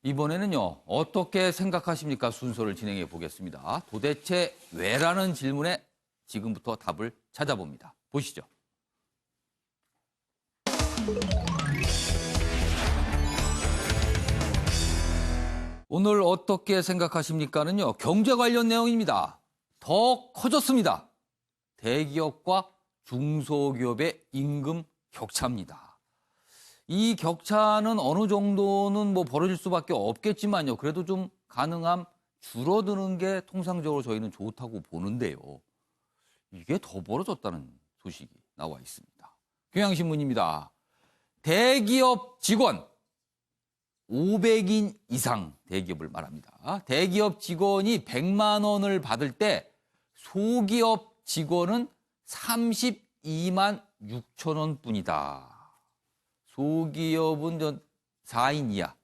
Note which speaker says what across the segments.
Speaker 1: 이번에는요, 어떻게 생각하십니까? 순서를 진행해 보겠습니다. 도대체 왜라는 질문에 지금부터 답을 찾아봅니다. 보시죠. 오늘 어떻게 생각하십니까는요, 경제 관련 내용입니다. 더 커졌습니다. 대기업과 중소기업의 임금 격차입니다. 이 격차는 어느 정도는 벌어질 수밖에 없겠지만요. 그래도 좀 가능함 줄어드는 게 통상적으로 저희는 좋다고 보는데요. 이게 더 벌어졌다는 소식이 나와 있습니다. 경향신문입니다. 대기업 직원 500인 이상 대기업을 말합니다. 대기업 직원이 100만 원을 받을 때 소기업 직원은 32만 6천 원뿐이다. 소기업은 4인 이하,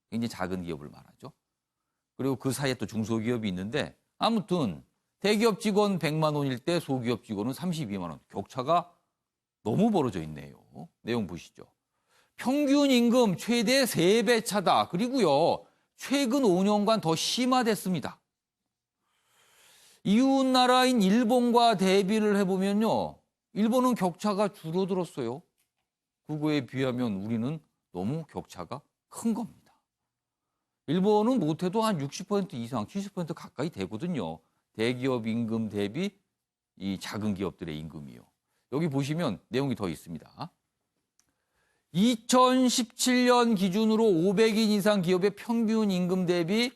Speaker 1: 굉장히 작은 기업을 말하죠. 그리고 그 사이에 또 중소기업이 있는데 아무튼 대기업 직원 100만 원일 때 소기업 직원은 32만 원. 격차가 너무 벌어져 있네요. 내용 보시죠. 평균 임금 최대 3배 차다. 그리고요, 최근 5년간 더 심화됐습니다. 이웃나라인 일본과 대비를 해보면요, 일본은 격차가 줄어들었어요. 그거에 비하면 우리는 너무 격차가 큰 겁니다. 일본은 못해도 한 60% 이상, 70% 가까이 되거든요. 대기업 임금 대비 이 작은 기업들의 임금이요. 여기 보시면 내용이 더 있습니다. 2017년 기준으로 500인 이상 기업의 평균 임금 대비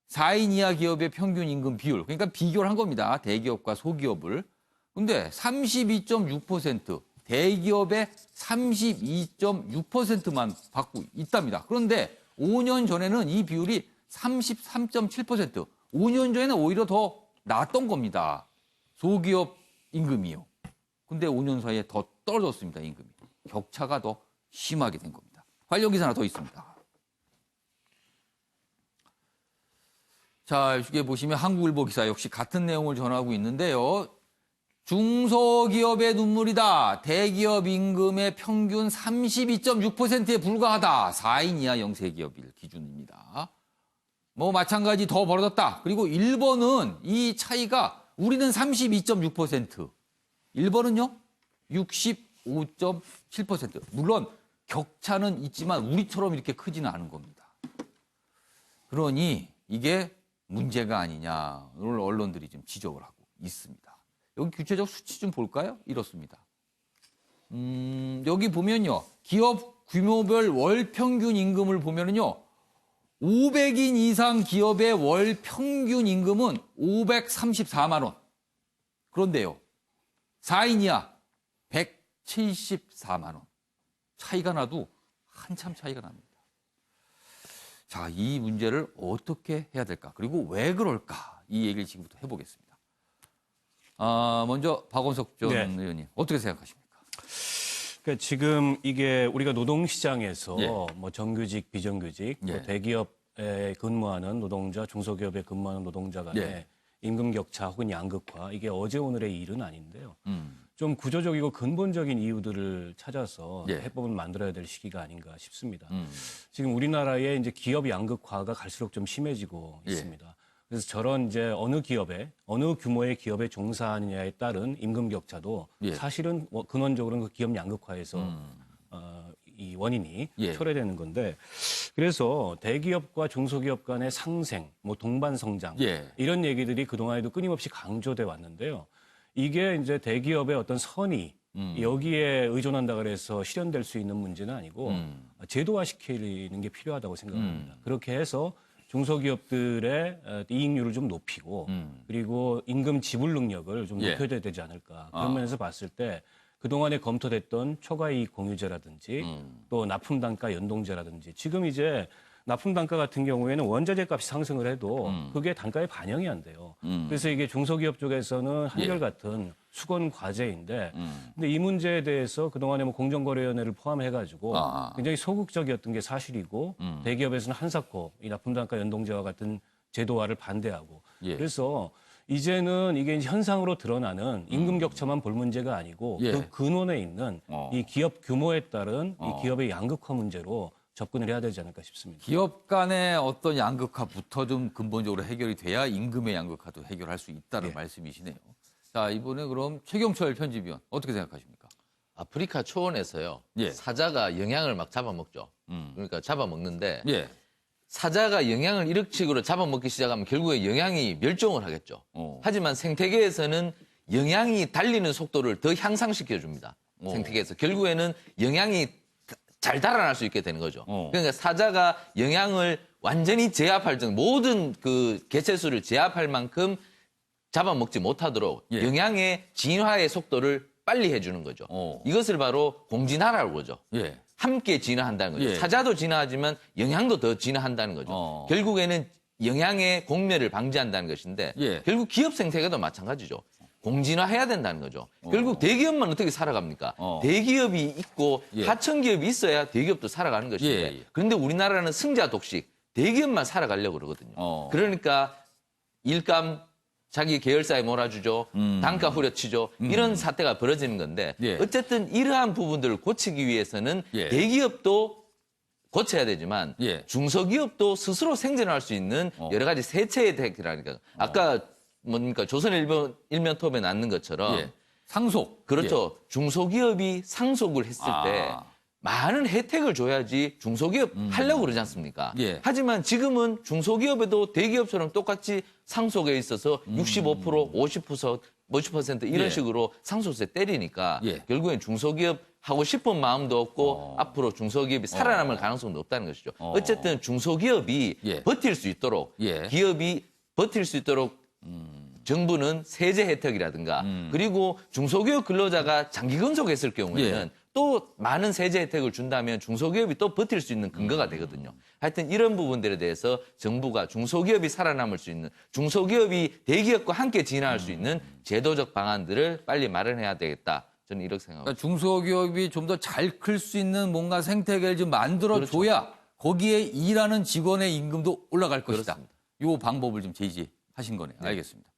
Speaker 1: 4인 이하 기업의 평균 임금 비율, 그러니까 비교를 한 겁니다. 대기업과 소기업을. 근데 32.6%, 대기업의 32.6%만 받고 있답니다. 그런데 5년 전에는 이 비율이 33.7%, 5년 전에는 오히려 더 낮던 겁니다. 소기업 임금이요. 근데 5년 사이에 더 떨어졌습니다, 임금이. 격차가 더 심하게 된 겁니다. 관련 기사 하나 더 있습니다. 자, 이게 보시면 한국일보 기사 역시 같은 내용을 전하고 있는데요. 중소기업의 눈물이다. 대기업 임금의 평균 32.6%에 불과하다. 4인 이하 영세기업일 기준입니다. 마찬가지 더 벌어졌다. 그리고 일본은 이 차이가 우리는 32.6%, 일본은요 65.7%. 물론 격차는 있지만 우리처럼 이렇게 크지는 않은 겁니다. 그러니 이게 문제가 아니냐를 언론들이 지금 지적을 하고 있습니다. 여기 구체적 수치 좀 볼까요? 이렇습니다. 여기 보면요. 기업 규모별 월 평균 임금을 보면은요. 500인 이상 기업의 월 평균 임금은 534만 원. 그런데요. 4인 이하 174만 원. 차이가 나도 한참 차이가 납니다. 자, 이 문제를 어떻게 해야 될까? 그리고 왜 그럴까? 이 얘기를 지금부터 해보겠습니다. 먼저 박원석 전 의원님, 어떻게 생각하십니까?
Speaker 2: 그러니까 지금 이게 우리가 노동시장에서
Speaker 1: 예.
Speaker 2: 정규직, 비정규직,
Speaker 1: 예.
Speaker 2: 대기업에 근무하는 노동자, 중소기업에 근무하는 노동자 간의
Speaker 1: 예.
Speaker 2: 임금 격차 혹은 양극화, 이게 어제 오늘의 일은 아닌데요. 좀 구조적이고 근본적인 이유들을 찾아서
Speaker 1: 예.
Speaker 2: 해법을 만들어야 될 시기가 아닌가 싶습니다. 지금 우리나라의 이제 기업 양극화가 갈수록 좀 심해지고
Speaker 1: 예.
Speaker 2: 있습니다. 그래서 저런 이제 어느 기업에, 어느 규모의 기업에 종사하느냐에 따른 임금 격차도
Speaker 1: 예.
Speaker 2: 사실은 근원적으로는 그 기업 양극화에서 이 원인이
Speaker 1: 예.
Speaker 2: 초래되는 건데, 그래서 대기업과 중소기업 간의 상생, 동반 성장
Speaker 1: 예.
Speaker 2: 이런 얘기들이 그동안에도 끊임없이 강조돼 왔는데요. 이게 이제 대기업의 어떤 선의 여기에 의존한다 그래서 실현될 수 있는 문제는 아니고 제도화시키는 게 필요하다고 생각합니다. 그렇게 해서 중소기업들의 이익률을 좀 높이고 그리고 임금 지불 능력을 좀
Speaker 1: 예.
Speaker 2: 높여야 되지 않을까. 그런 면에서 봤을 때 그동안에 검토됐던 초과이익 공유제라든지 또 납품단가 연동제라든지, 지금 이제 납품단가 같은 경우에는 원자재 값이 상승을 해도 그게 단가에 반영이 안 돼요. 그래서 이게 중소기업 쪽에서는 한결같은 수건 과제인데, 근데 이 문제에 대해서 그동안에 공정거래위원회를 포함해가지고 굉장히 소극적이었던 게 사실이고, 대기업에서는 한사코 이 납품단가 연동제와 같은 제도화를 반대하고, 그래서 이제는 이게 현상으로 드러나는 임금 격차만 볼 문제가 아니고 그 근원에 있는 이 기업 규모에 따른 이 기업의 양극화 문제로 접근을 해야 되지 않을까 싶습니다.
Speaker 1: 기업 간의 어떤 양극화부터 좀 근본적으로 해결이 돼야 임금의 양극화도 해결할 수 있다는
Speaker 3: 예.
Speaker 1: 말씀이시네요. 자, 이번에 그럼 최경철 편집위원 어떻게 생각하십니까?
Speaker 4: 아프리카 초원에서요.
Speaker 1: 예.
Speaker 4: 사자가 영양을 막 잡아먹죠. 그러니까 잡아먹는데
Speaker 1: 예.
Speaker 4: 사자가 영양을 이런 식으로 잡아먹기 시작하면 결국에 영양이 멸종을 하겠죠. 하지만 생태계에서는 영양이 달리는 속도를 더 향상시켜줍니다. 생태계에서. 결국에는 영양이 잘 달아날 수 있게 되는 거죠. 그러니까 사자가 영양을 완전히 제압할 정도, 모든 그 개체수를 제압할 만큼 잡아먹지 못하도록
Speaker 1: 예.
Speaker 4: 영양의 진화의 속도를 빨리 해주는 거죠. 이것을 바로 공진화라고 그러죠.
Speaker 1: 예.
Speaker 4: 함께 진화한다는 거죠.
Speaker 1: 예.
Speaker 4: 사자도 진화하지만 영양도 더 진화한다는 거죠. 결국에는 영양의 공멸을 방지한다는 것인데
Speaker 1: 예.
Speaker 4: 결국 기업 생태계도 마찬가지죠. 공진화해야 된다는 거죠. 결국 대기업만 어떻게 살아갑니까? 대기업이 있고
Speaker 1: 예.
Speaker 4: 하청 기업이 있어야 대기업도 살아가는 것인데
Speaker 1: 예, 예.
Speaker 4: 그런데 우리나라는 승자 독식, 대기업만 살아가려고 그러거든요. 그러니까 일감 자기 계열사에 몰아주죠. 단가 후려치죠. 이런 사태가 벌어지는 건데
Speaker 1: 예.
Speaker 4: 어쨌든 이러한 부분들을 고치기 위해서는
Speaker 1: 예.
Speaker 4: 대기업도 고쳐야 되지만
Speaker 1: 예.
Speaker 4: 중소기업도 스스로 생존할 수 있는 여러 가지 세체의 혜택이라니까. 아까 뭡니까 조선일면톱에 낳는 것처럼
Speaker 1: 예. 상속.
Speaker 4: 그렇죠. 중소기업이 상속을 했을 때 많은 혜택을 줘야지 중소기업 하려고 그러지 않습니까?
Speaker 1: 예.
Speaker 4: 하지만 지금은 중소기업에도 대기업처럼 똑같이 상속에 있어서 65%, 50% 이런
Speaker 1: 예.
Speaker 4: 식으로 상속세 때리니까
Speaker 1: 예.
Speaker 4: 결국엔 중소기업 하고 싶은 마음도 없고 앞으로 중소기업이 살아남을 가능성도 없다는 것이죠. 어쨌든 중소기업이
Speaker 1: 예.
Speaker 4: 버틸 수 있도록
Speaker 1: 예.
Speaker 4: 기업이 버틸 수 있도록 정부는 세제 혜택이라든가 그리고 중소기업 근로자가 장기 근속했을 경우에는
Speaker 1: 예.
Speaker 4: 또 많은 세제 혜택을 준다면 중소기업이 또 버틸 수 있는 근거가 되거든요. 하여튼 이런 부분들에 대해서 정부가 중소기업이 살아남을 수 있는 중소기업이 대기업과 함께 진화할 수 있는 제도적 방안들을 빨리 마련해야 되겠다. 저는 이렇게 생각합니다.
Speaker 1: 그러니까 중소기업이 좀 더 잘 클 수 있는 뭔가 생태계를 좀 만들어줘야 거기에 일하는 직원의 임금도 올라갈 것이다.
Speaker 4: 그렇습니다.
Speaker 1: 이 방법을 좀 제시하신 거네요. 알겠습니다.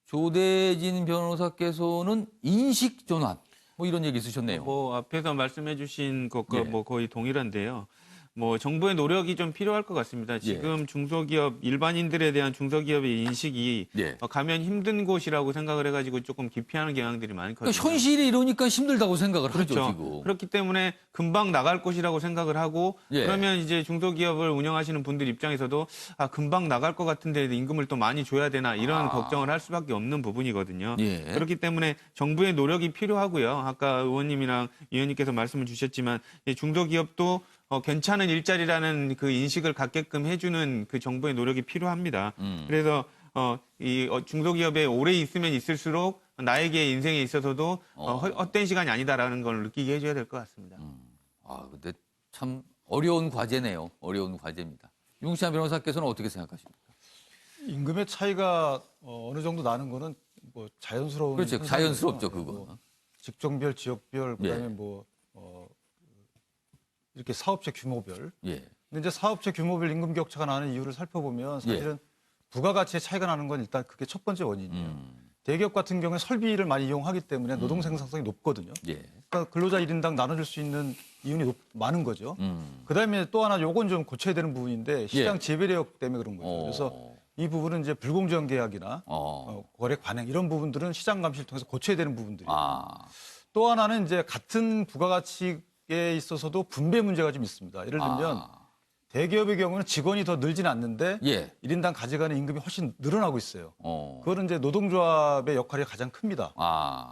Speaker 1: 조대진 변호사께서는 인식 전환 뭐 이런 얘기 있으셨네요.
Speaker 3: 뭐 앞에서 말씀해 주신 것과
Speaker 1: 예.
Speaker 3: 뭐 거의 동일한데요. 뭐 정부의 노력이 좀 필요할 것 같습니다. 지금 중소기업 일반인들에 대한 중소기업의 인식이
Speaker 1: 예.
Speaker 3: 가면 힘든 곳이라고 생각을 해가지고 조금 기피하는 경향들이 많거든요.
Speaker 1: 그러니까 현실이 이러니까 힘들다고 생각을 하죠,
Speaker 3: 그렇죠.
Speaker 1: 지금.
Speaker 3: 그렇기 때문에 금방 나갈 곳이라고 생각을 하고
Speaker 1: 예.
Speaker 3: 그러면 이제 중소기업을 운영하시는 분들 입장에서도 금방 나갈 것 같은데 임금을 또 많이 줘야 되나 이런 걱정을 할 수밖에 없는 부분이거든요.
Speaker 1: 예.
Speaker 3: 그렇기 때문에 정부의 노력이 필요하고요. 아까 의원님이랑 위원님께서 말씀을 주셨지만 이 중소기업도 괜찮은 일자리라는 그 인식을 갖게끔 해주는 그 정부의 노력이 필요합니다. 그래서 중소기업에 오래 있으면 있을수록 나에게 인생에 있어서도 헛된 시간이 아니다라는 걸 느끼게 해줘야 될 것 같습니다.
Speaker 1: 근데 참 어려운 과제네요. 어려운 과제입니다. 윤시한 변호사께서는 어떻게 생각하십니까?
Speaker 5: 임금의 차이가 어느 정도 나는 거는 뭐 자연스러운
Speaker 1: 그렇죠.
Speaker 5: 현상이고요.
Speaker 1: 자연스럽죠, 그거.
Speaker 5: 뭐 직종별, 지역별, 그다음에
Speaker 1: 예.
Speaker 5: 뭐 이렇게 사업체 규모별.
Speaker 1: 예.
Speaker 5: 근데 이제 사업체 규모별 임금 격차가 나는 이유를 살펴보면 사실은 부가가치의 차이가 나는 건 일단 그게 첫 번째 원인이에요. 대기업 같은 경우에 설비를 많이 이용하기 때문에 노동 생산성이 높거든요.
Speaker 1: 예.
Speaker 5: 그러니까 근로자 1인당 나눠줄 수 있는 이윤이 많은 거죠. 그다음에 또 하나 요건 좀 고쳐야 되는 부분인데 시장 재배력 때문에 그런 거죠. 그래서 이 부분은 이제 불공정 계약이나 거래 관행 이런 부분들은 시장 감시를 통해서 고쳐야 되는 부분들이에요. 또 하나는 이제 같은 부가가치에 있어서도 분배 문제가 좀 있습니다. 예를 들면 대기업의 경우는 직원이 더 늘지는 않는데
Speaker 1: 예.
Speaker 5: 1인당 가져가는 임금이 훨씬 늘어나고 있어요. 그거는 이제 노동조합의 역할이 가장 큽니다.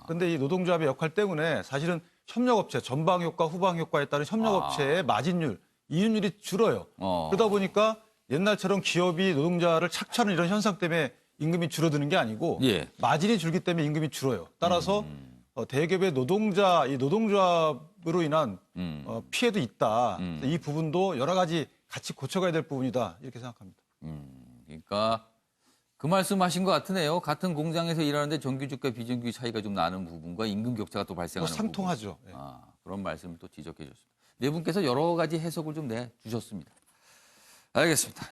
Speaker 5: 그런데 이 노동조합의 역할 때문에 사실은 협력업체, 전방 효과, 후방 효과에 따른 협력업체의 마진율, 이윤율이 줄어요. 그러다 보니까 옛날처럼 기업이 노동자를 착취하는 이런 현상 때문에 임금이 줄어드는 게 아니고
Speaker 1: 예.
Speaker 5: 마진이 줄기 때문에 임금이 줄어요. 따라서 대기업의 이 노동조합으로 인한 피해도 있다. 이 부분도 여러 가지 같이 고쳐가야 될 부분이다. 이렇게 생각합니다.
Speaker 1: 그러니까 그 말씀하신 것 같으네요. 같은 공장에서 일하는데 정규직과 비정규직 차이가 좀 나는 부분과 임금 격차가 또 발생하는
Speaker 5: 상통하죠.
Speaker 1: 부분. 그런 말씀을 또 지적해 주셨습니다. 네 분께서 여러 가지 해석을 좀 내주셨습니다. 알겠습니다.